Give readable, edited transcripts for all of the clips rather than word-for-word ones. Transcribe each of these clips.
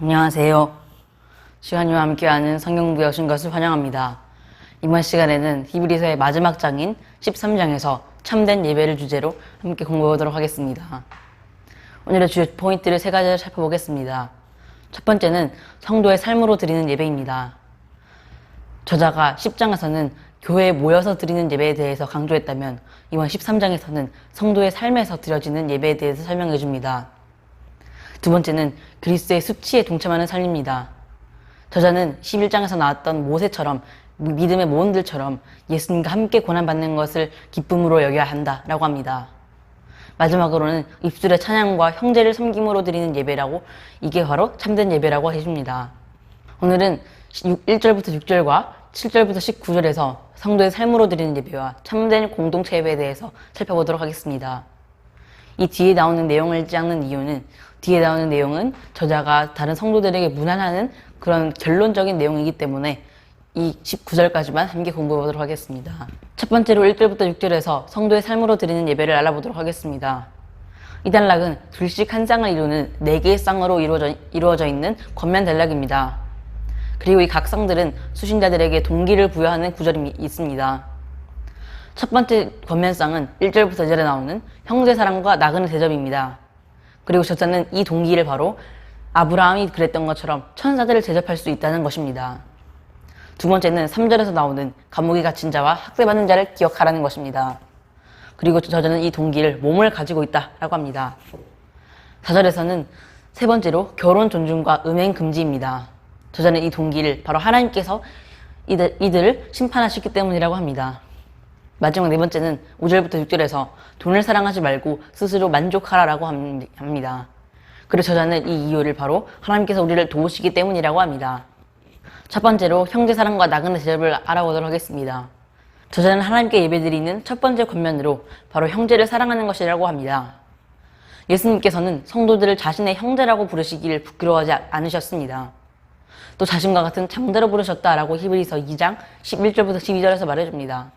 안녕하세요. 시간이와 함께하는 성경 배우신 것을 환영합니다. 이번 시간에는 히브리서의 마지막 장인 13장에서 참된 예배를 주제로 함께 공부해보도록 하겠습니다. 오늘의 주요 포인트를 세 가지를 살펴보겠습니다. 첫 번째는 성도의 삶으로 드리는 예배입니다. 저자가 10장에서는 교회에 모여서 드리는 예배에 대해서 강조했다면 이번 13장에서는 성도의 삶에서 드려지는 예배에 대해서 설명해 줍니다. 두 번째는 그리스도의 수치에 동참하는 삶입니다. 저자는 11장에서 나왔던 모세처럼 믿음의 모원들처럼 예수님과 함께 고난받는 것을 기쁨으로 여겨야 한다라고 합니다. 마지막으로는 입술의 찬양과 형제를 섬김으로 드리는 예배라고, 이게 바로 참된 예배라고 해줍니다. 오늘은 1절부터 6절과 7절부터 19절에서 성도의 삶으로 드리는 예배와 참된 공동체 예배에 대해서 살펴보도록 하겠습니다. 이 뒤에 나오는 내용을 읽지 않는 이유는, 뒤에 나오는 내용은 저자가 다른 성도들에게 문안하는 그런 결론적인 내용이기 때문에 이 19절까지만 함께 공부해 보도록 하겠습니다. 첫 번째로 1절부터 6절에서 성도의 삶으로 드리는 예배를 알아보도록 하겠습니다. 이 단락은 둘씩 한 쌍을 이루는 4개의 쌍으로 이루어져 있는 권면 단락입니다. 그리고 이 각 쌍들은 수신자들에게 동기를 부여하는 구절이 있습니다. 첫 번째 권면쌍은 1절부터 2절에 나오는 형제 사랑과 나그네 대접입니다. 그리고 저자는 이 동기를 바로 아브라함이 그랬던 것처럼 천사들을 대접할 수 있다는 것입니다. 두 번째는 3절에서 나오는 감옥에 갇힌 자와 학대받는 자를 기억하라는 것입니다. 그리고 저자는 이 동기를 몸을 가지고 있다라고 합니다. 4절에서는 세 번째로 결혼 존중과 음행 금지입니다. 저자는 이 동기를 바로 하나님께서 이들을 심판하시기 때문이라고 합니다. 마지막 네 번째는 5절부터 6절에서 돈을 사랑하지 말고 스스로 만족하라라고 합니다. 그리고 저자는 이 이유를 바로 하나님께서 우리를 도우시기 때문이라고 합니다. 첫 번째로 형제 사랑과 나그네 대접을 알아보도록 하겠습니다. 저자는 하나님께 예배드리는 첫 번째 권면으로 바로 형제를 사랑하는 것이라고 합니다. 예수님께서는 성도들을 자신의 형제라고 부르시기를 부끄러워하지 않으셨습니다. 또 자신과 같은 장자로 부르셨다라고 히브리서 2장 11절부터 12절에서 말해줍니다.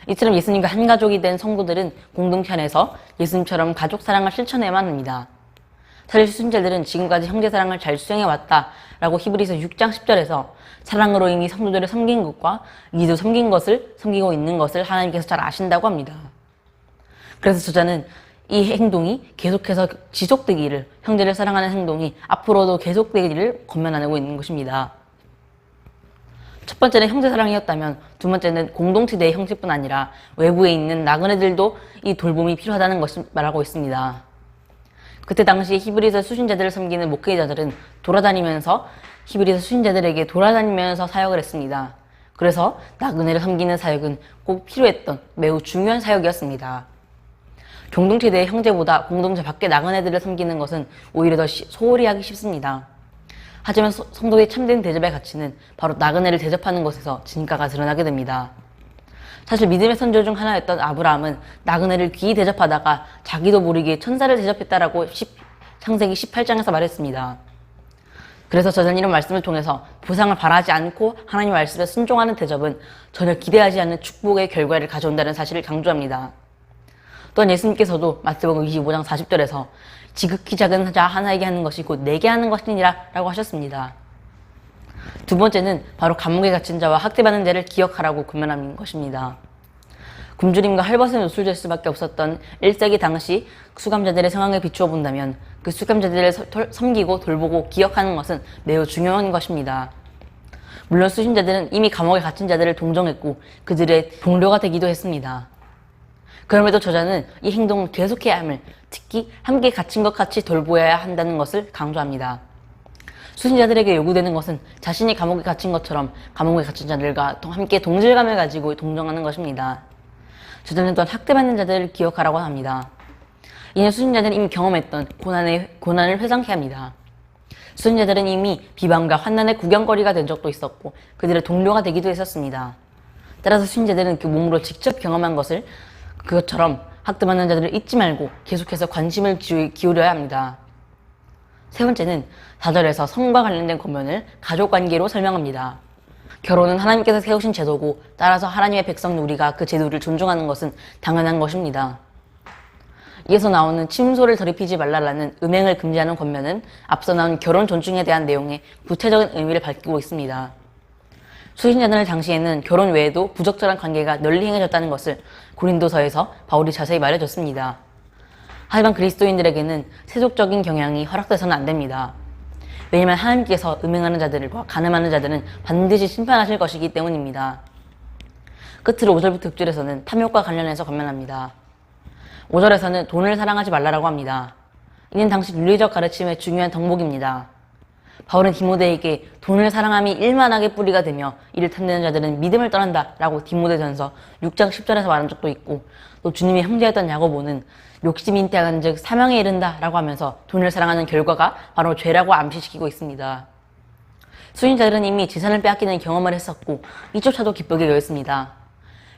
이처럼 예수님과 한 가족이 된 성도들은 공동체 안에서 예수님처럼 가족 사랑을 실천해야만 합니다. 사실 수신자들은 지금까지 형제 사랑을 잘 수행해왔다라고 히브리서 6장 10절에서 사랑으로 이미 성도들을 섬긴 것과 이도 섬기고 있는 것을 하나님께서 잘 아신다고 합니다. 그래서 저자는 이 행동이 계속해서 지속되기를, 형제를 사랑하는 행동이 앞으로도 계속되기를 권면하고 있는 것입니다. 첫 번째는 형제 사랑이었다면 두 번째는 공동체 내 형제뿐 아니라 외부에 있는 나그네들도 이 돌봄이 필요하다는 것을 말하고 있습니다. 그때 당시 히브리서 수신자들을 섬기는 목회자들은 히브리서 수신자들에게 돌아다니면서 사역을 했습니다. 그래서 나그네를 섬기는 사역은 꼭 필요했던 매우 중요한 사역이었습니다. 공동체 내 형제보다 공동체 밖의 나그네들을 섬기는 것은 오히려 더 소홀히 하기 쉽습니다. 하지만 성도의 참된 대접의 가치는 바로 나그네를 대접하는 것에서 진가가 드러나게 됩니다. 사실 믿음의 선조 중 하나였던 아브라함은 나그네를 귀히 대접하다가 자기도 모르게 천사를 대접했다라고 창세기 18장에서 말했습니다. 그래서 저자는 이런 말씀을 통해서 보상을 바라지 않고 하나님의 말씀에 순종하는 대접은 전혀 기대하지 않는 축복의 결과를 가져온다는 사실을 강조합니다. 또한 예수님께서도 마태복음 25장 40절에서 지극히 작은 자 하나에게 하는 것이 곧 내게 하는 것이니라 라고 하셨습니다. 두 번째는 바로 감옥에 갇힌 자와 학대받는 자를 기억하라고 권면하는 것입니다. 굶주림과 헐벗은 옷을 줄 수밖에 없었던 1세기 당시 수감자들의 상황을 비추어 본다면 그 수감자들을 섬기고 돌보고 기억하는 것은 매우 중요한 것입니다. 물론 수신자들은 이미 감옥에 갇힌 자들을 동정했고 그들의 동료가 되기도 했습니다. 그럼에도 저자는 이 행동을 계속해야 함을, 특히 함께 갇힌 것 같이 돌보아야 한다는 것을 강조합니다. 수신자들에게 요구되는 것은 자신이 감옥에 갇힌 것처럼 감옥에 갇힌 자들과 함께 동질감을 가지고 동정하는 것입니다. 저자는 또한 학대받는 자들을 기억하라고 합니다. 이는 수신자들은 이미 경험했던 고난을 회상케 합니다. 수신자들은 이미 비방과 환난의 구경거리가 된 적도 있었고 그들의 동료가 되기도 했었습니다. 따라서 수신자들은 그 몸으로 직접 경험한 그것처럼 학대받는 자들을 잊지 말고 계속해서 관심을 기울여야 합니다. 세 번째는 4절에서 성과 관련된 권면을 가족관계로 설명합니다. 결혼은 하나님께서 세우신 제도고 따라서 하나님의 백성 우리가 그 제도를 존중하는 것은 당연한 것입니다. 이에서 나오는 침소를 더럽히지 말라라는 음행을 금지하는 권면은 앞서 나온 결혼 존중에 대한 내용의 구체적인 의미를 밝히고 있습니다. 수신자들 당시에는 결혼 외에도 부적절한 관계가 널리 행해졌다는 것을 고린도서에서 바울이 자세히 말해줬습니다. 하지만 그리스도인들에게는 세속적인 경향이 허락돼서는 안 됩니다. 왜냐하면 하나님께서 음행하는 자들과 간음하는 자들은 반드시 심판하실 것이기 때문입니다. 끝으로 5절부터 6절에서는 탐욕과 관련해서 권면합니다. 5절에서는 돈을 사랑하지 말라라고 합니다. 이는 당시 윤리적 가르침의 중요한 덕목입니다. 바울은 디모데에게 돈을 사랑함이 일만하게 뿌리가 되며 이를 탐내는 자들은 믿음을 떠난다 라고 디모데전서 6장 10절에서 말한 적도 있고, 또 주님이 형제였던 야고보는 욕심이 잉태한 즉 사망에 이른다 라고 하면서 돈을 사랑하는 결과가 바로 죄라고 암시시키고 있습니다. 수인자들은 이미 재산을 빼앗기는 경험을 했었고 이조차도 기쁘게 여겼습니다.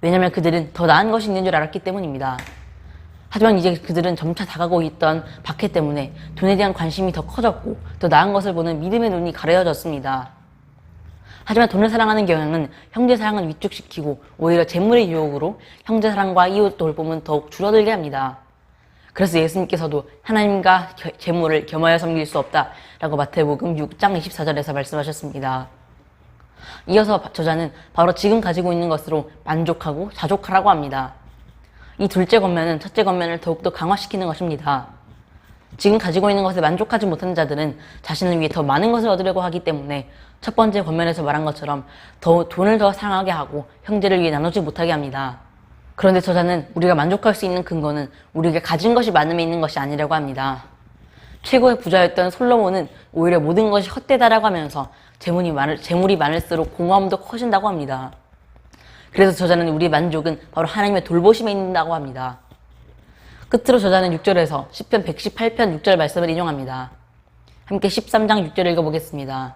왜냐하면 그들은 더 나은 것이 있는 줄 알았기 때문입니다. 하지만 이제 그들은 점차 다가오고 있던 박해 때문에 돈에 대한 관심이 더 커졌고 더 나은 것을 보는 믿음의 눈이 가려졌습니다. 하지만 돈을 사랑하는 경향은 형제 사랑을 위축시키고 오히려 재물의 유혹으로 형제 사랑과 이웃 돌봄은 더욱 줄어들게 합니다. 그래서 예수님께서도 하나님과 재물을 겸하여 섬길 수 없다라고 마태복음 6장 24절에서 말씀하셨습니다. 이어서 저자는 바로 지금 가지고 있는 것으로 만족하고 자족하라고 합니다. 이 둘째 권면은 첫째 권면을 더욱더 강화시키는 것입니다. 지금 가지고 있는 것에 만족하지 못하는 자들은 자신을 위해 더 많은 것을 얻으려고 하기 때문에 첫 번째 권면에서 말한 것처럼 돈을 더 사랑하게 하고 형제를 위해 나누지 못하게 합니다. 그런데 저자는 우리가 만족할 수 있는 근거는 우리가 가진 것이 많음에 있는 것이 아니라고 합니다. 최고의 부자였던 솔로몬은 오히려 모든 것이 헛되다라고 하면서 재물이 많을수록 공허함도 커진다고 합니다. 그래서 저자는 우리의 만족은 바로 하나님의 돌보심에 있다고 합니다. 끝으로 저자는 6절에서 시편 118편 6절 말씀을 인용합니다. 함께 13장 6절 읽어보겠습니다.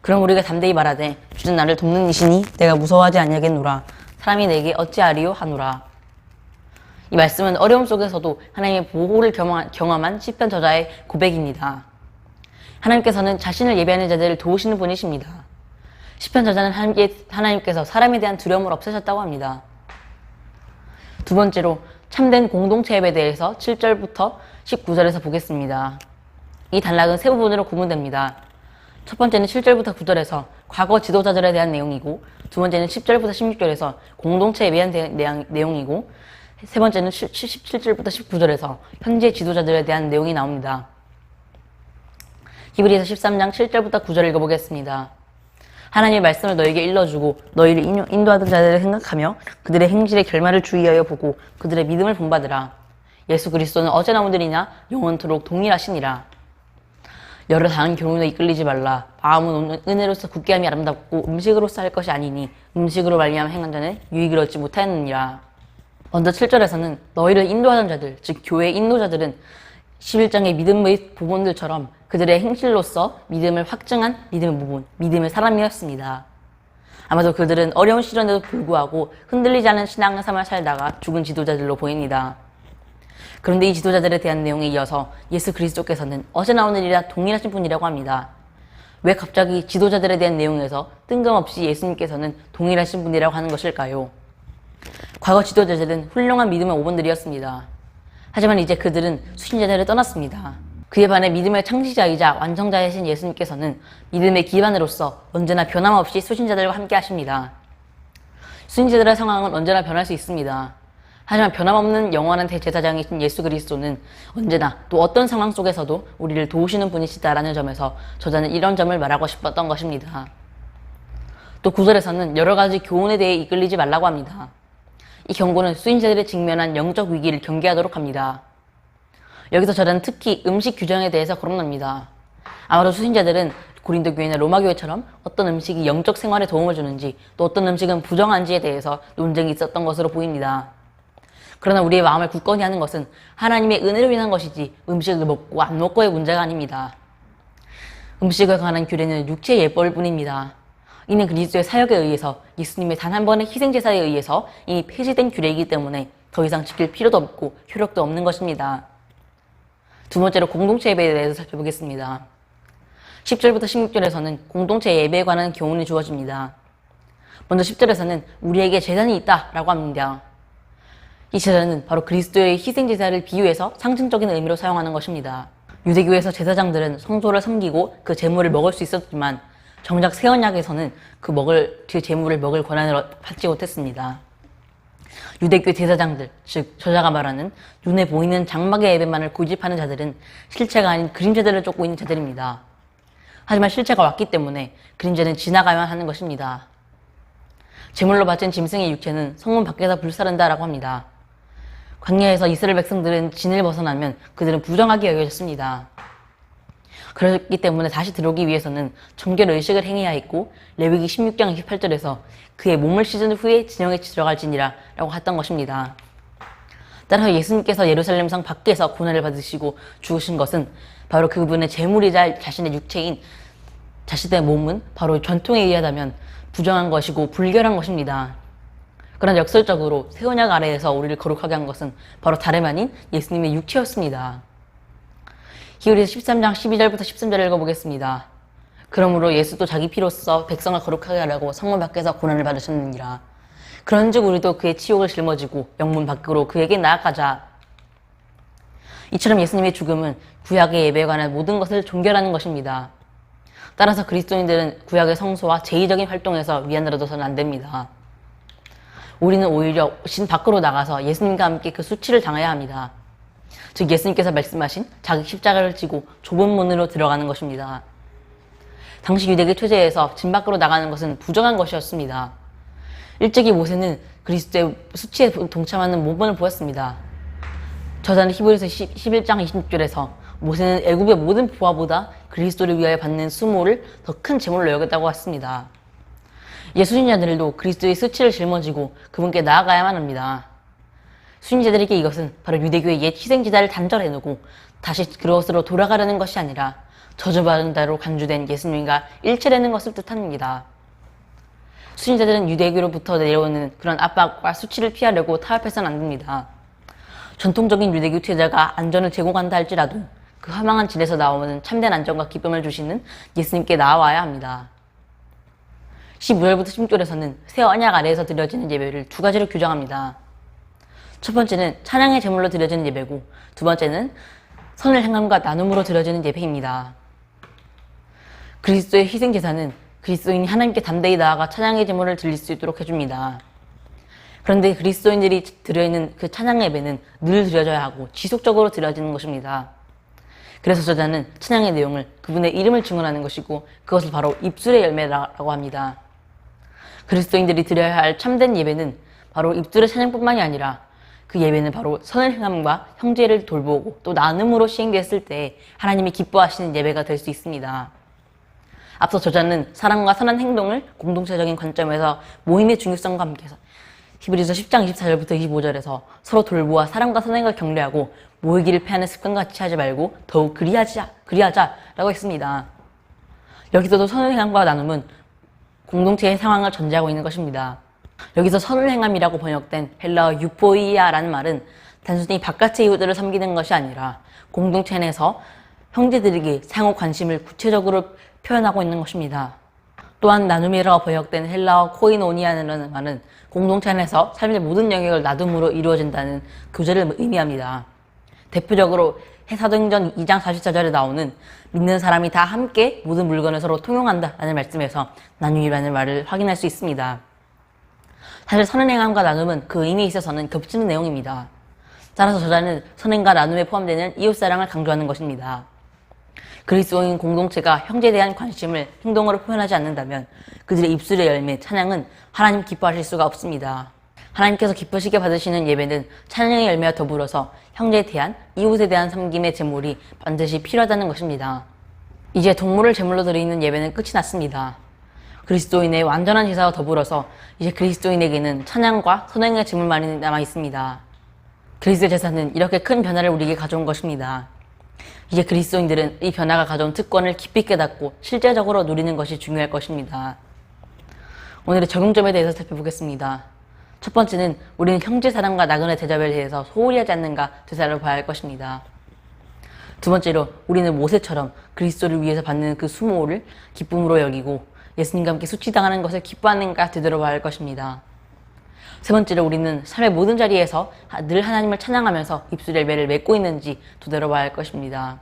그럼 우리가 담대히 말하되 주는 나를 돕는 이시니 내가 무서워하지 아니하겠노라. 사람이 내게 어찌하리요 하노라. 이 말씀은 어려움 속에서도 하나님의 보호를 경험한 시편 저자의 고백입니다. 하나님께서는 자신을 예배하는 자들을 도우시는 분이십니다. 시편 저자는 하나님께서 사람에 대한 두려움을 없애셨다고 합니다. 두 번째로 참된 공동체 예배에 대해서 7절부터 19절에서 보겠습니다. 이 단락은 세 부분으로 구분됩니다. 첫 번째는 7절부터 9절에서 과거 지도자들에 대한 내용이고, 두 번째는 10절부터 16절에서 공동체 예배에 대한 내용이고, 세 번째는 17절부터 19절에서 현재 지도자들에 대한 내용이 나옵니다. 히브리서 13장 7절부터 9절 읽어보겠습니다. 하나님의 말씀을 너에게 일러주고 너희를 인도하던 자들을 생각하며 그들의 행실의 결말을 주의하여 보고 그들의 믿음을 본받으라. 예수 그리스도는 어제나 오늘이나 영원토록 동일하시니라. 여러 다른 교훈에 이끌리지 말라. 마음은 은혜로서 굳게함이 아름답고 음식으로서 할 것이 아니니 음식으로 말미암아 행한 자는 유익을 얻지 못하였느니라. 먼저 7절에서는 너희를 인도하던 자들, 즉 교회 인도자들은 11장의 믿음의 부분들처럼 그들의 행실로서 믿음을 확증한 믿음의 부분, 믿음의 사람이었습니다. 아마도 그들은 어려운 시련에도 불구하고 흔들리지 않은 신앙생활을 살다가 죽은 지도자들로 보입니다. 그런데 이 지도자들에 대한 내용에 이어서 예수 그리스도께서는 어제나 오늘이라 동일하신 분이라고 합니다. 왜 갑자기 지도자들에 대한 내용에서 뜬금없이 예수님께서는 동일하신 분이라고 하는 것일까요? 과거 지도자들은 훌륭한 믿음의 오본들이었습니다. 하지만 이제 그들은 수신자들을 떠났습니다. 그에 반해 믿음의 창시자이자 완성자이신 예수님께서는 믿음의 기반으로서 언제나 변함없이 수신자들과 함께 하십니다. 수신자들의 상황은 언제나 변할 수 있습니다. 하지만 변함없는 영원한 대제사장이신 예수 그리스도는 언제나 또 어떤 상황 속에서도 우리를 도우시는 분이시다라는 점에서 저자는 이런 점을 말하고 싶었던 것입니다. 또 9절에서는 여러 가지 교훈에 대해 이끌리지 말라고 합니다. 이 경고는 수인자들이 직면한 영적 위기를 경계하도록 합니다. 여기서 저자는 특히 음식 규정에 대해서 거론합니다. 아마도 수신자들은 고린도 교회나 로마 교회처럼 어떤 음식이 영적 생활에 도움을 주는지, 또 어떤 음식은 부정한지에 대해서 논쟁이 있었던 것으로 보입니다. 그러나 우리의 마음을 굳건히 하는 것은 하나님의 은혜로 인한 것이지 음식을 먹고 안 먹고의 문제가 아닙니다. 음식에 관한 규례는 육체의 예법일 뿐입니다. 이는 그리스도의 사역에 의해서 예수님의 단 한 번의 희생제사에 의해서 이미 폐지된 규례이기 때문에 더 이상 지킬 필요도 없고 효력도 없는 것입니다. 두 번째로 공동체 예배에 대해서 살펴보겠습니다. 10절부터 16절에서는 공동체 예배에 관한 교훈이 주어집니다. 먼저 10절에서는 우리에게 재산이 있다라고 합니다. 이 제사는 바로 그리스도의 희생제사를 비유해서 상징적인 의미로 사용하는 것입니다. 유대교에서 제사장들은 성소를 섬기고 그 제물을 먹을 수 있었지만 정작 새 언약에서는 그 제물을 먹을 권한을 받지 못했습니다. 유대교 제사장들, 즉 저자가 말하는 눈에 보이는 장막의 예배만을 고집하는 자들은 실체가 아닌 그림자들을 쫓고 있는 자들입니다. 하지만 실체가 왔기 때문에 그림자는 지나가야만 하는 것입니다. 제물로 바친 짐승의 육체는 성문 밖에서 불사른다라고 합니다. 광야에서 이스라엘 백성들은 진을 벗어나면 그들은 부정하게 여겨졌습니다. 그렇기 때문에 다시 들어오기 위해서는 정결 의식을 행해야 했고 레위기 16장 28절에서 그의 몸을 씻은 후에 진영에 들어갈지니라 라고 했던 것입니다. 따라서 예수님께서 예루살렘 성 밖에서 고난을 받으시고 죽으신 것은 바로 그분의 제물이자 자신의 육체인 자신의 몸은 바로 전통에 의하다면 부정한 것이고 불결한 것입니다. 그러나 역설적으로 새 언약 아래에서 우리를 거룩하게 한 것은 바로 다름 아닌 예수님의 육체였습니다. 히브리서 13장 12절부터 13절 읽어보겠습니다. 그러므로 예수도 자기 피로써 백성을 거룩하게 하려고 성문 밖에서 고난을 받으셨느니라. 그런즉 우리도 그의 치욕을 짊어지고 영문 밖으로 그에게 나아가자. 이처럼 예수님의 죽음은 구약의 예배에 관한 모든 것을 종결하는 것입니다. 따라서 그리스도인들은 구약의 성소와 제의적인 활동에서 위안을 얻어서는 안 됩니다. 우리는 오히려 신 밖으로 나가서 예수님과 함께 그 수치를 당해야 합니다. 즉 예수님께서 말씀하신 자기 십자가를 지고 좁은 문으로 들어가는 것입니다. 당시 유대교 체제에서 진 밖으로 나가는 것은 부정한 것이었습니다. 일찍이 모세는 그리스도의 수치에 동참하는 모범을 보였습니다. 저자는 히브리서 11장 26절에서 모세는 애굽의 모든 부하보다 그리스도를 위하여 받는 수모를 더 큰 제물로 여겼다고 했습니다. 이제 수신자들도 그리스도의 수치를 짊어지고 그분께 나아가야만 합니다. 수신자들에게 이것은 바로 유대교의 옛 희생제사를 단절해놓고 다시 그것으로 돌아가려는 것이 아니라 저주받은 자로 간주된 예수님과 일체되는 것을 뜻합니다. 수신자들은 유대교로부터 내려오는 그런 압박과 수치를 피하려고 타협해서는 안 됩니다. 전통적인 유대교 제자가 안전을 제공한다 할지라도 그 허망한 길에서 나오는 참된 안전과 기쁨을 주시는 예수님께 나아와야 합니다. 15절부터 16절에서는 새 언약 아래에서 드려지는 예배를 두 가지로 규정합니다. 첫 번째는 찬양의 제물로 드려지는 예배고 두 번째는 선을 행함과 나눔으로 드려지는 예배입니다. 그리스도의 희생제사는 그리스도인이 하나님께 담대히 나아가 찬양의 제물을 드릴 수 있도록 해줍니다. 그런데 그리스도인들이 드려있는 그 찬양 예배는 늘 드려져야 하고 지속적으로 드려지는 것입니다. 그래서 저자는 찬양의 내용을 그분의 이름을 증언하는 것이고 그것을 바로 입술의 열매라고 합니다. 그리스도인들이 드려야 할 참된 예배는 바로 입술의 찬양뿐만이 아니라 그 예배는 바로 선을 행함과 형제를 돌보고 또 나눔으로 시행되었을 때 하나님이 기뻐하시는 예배가 될 수 있습니다. 앞서 저자는 사랑과 선한 행동을 공동체적인 관점에서 모임의 중요성과 함께해서 히브리서 10장 24절부터 25절에서 서로 돌보아 사랑과 선행을 격려하고 모이기를 패하는 습관같이 하지 말고 더욱 그리하자라고 했습니다. 여기서도 선을 행함과 나눔은 공동체의 상황을 전제하고 있는 것입니다. 여기서 선을 행함이라고 번역된 헬라어 유포이아라는 말은 단순히 바깥의 이웃들을 섬기는 것이 아니라 공동체 내에서 형제들에게 상호 관심을 구체적으로 표현하고 있는 것입니다. 또한 나눔이라고 번역된 헬라어 코이노니아라는 말은 공동체 안에서 삶의 모든 영역을 나눔으로 이루어진다는 교제를 의미합니다. 대표적으로 사도행전 2장 44절에 나오는 믿는 사람이 다 함께 모든 물건을 서로 통용한다 라는 말씀에서 나눔이라는 말을 확인할 수 있습니다. 사실 선행함과 나눔은 그 의미에 있어서는 겹치는 내용입니다. 따라서 저자는 선행과 나눔에 포함되는 이웃사랑을 강조하는 것입니다. 그리스도인 공동체가 형제에 대한 관심을 행동으로 표현하지 않는다면 그들의 입술의 열매, 찬양은 하나님 기뻐하실 수가 없습니다. 하나님께서 기쁘시게 받으시는 예배는 찬양의 열매와 더불어서 형제에 대한, 이웃에 대한 섬김의 제물이 반드시 필요하다는 것입니다. 이제 동물을 제물로 드리는 예배는 끝이 났습니다. 그리스도인의 완전한 제사와 더불어서 이제 그리스도인에게는 찬양과 선행의 제물만이 남아 있습니다. 그리스도의 제사는 이렇게 큰 변화를 우리에게 가져온 것입니다. 이제 그리스도인들은 이 변화가 가져온 특권을 깊이 깨닫고 실제적으로 누리는 것이 중요할 것입니다. 오늘의 적용점에 대해서 살펴보겠습니다. 첫 번째는 우리는 형제 사랑과 나그네 대접에 대해서 소홀히 하지 않는가 되살아봐야 할 것입니다. 두 번째로 우리는 모세처럼 그리스도를 위해서 받는 그 수모를 기쁨으로 여기고 예수님과 함께 수치당하는 것을 기뻐하는가 되돌아봐야 할 것입니다. 세 번째로 우리는 삶의 모든 자리에서 늘 하나님을 찬양하면서 입술 열매를 맺고 있는지 되돌아봐야 할 것입니다.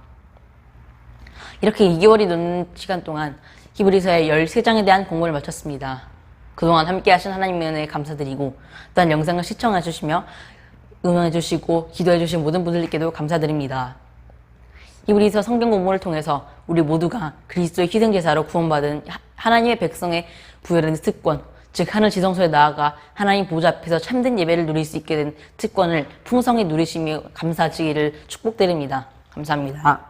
이렇게 2개월이 넘는 시간 동안 히브리서의 13장에 대한 공부를 마쳤습니다. 그동안 함께 하신 하나님의 은혜에 감사드리고 또한 영상을 시청해 주시며 응원해 주시고 기도해 주신 모든 분들께도 감사드립니다. 히브리서 성경 공부를 통해서 우리 모두가 그리스도의 희생제사로 구원받은 하나님의 백성의 부여된 특권, 즉 하늘 지성소에 나아가 하나님 보좌 앞에서 참된 예배를 누릴 수 있게 된 특권을 풍성히 누리시며 감사하시기를 축복드립니다. 감사합니다.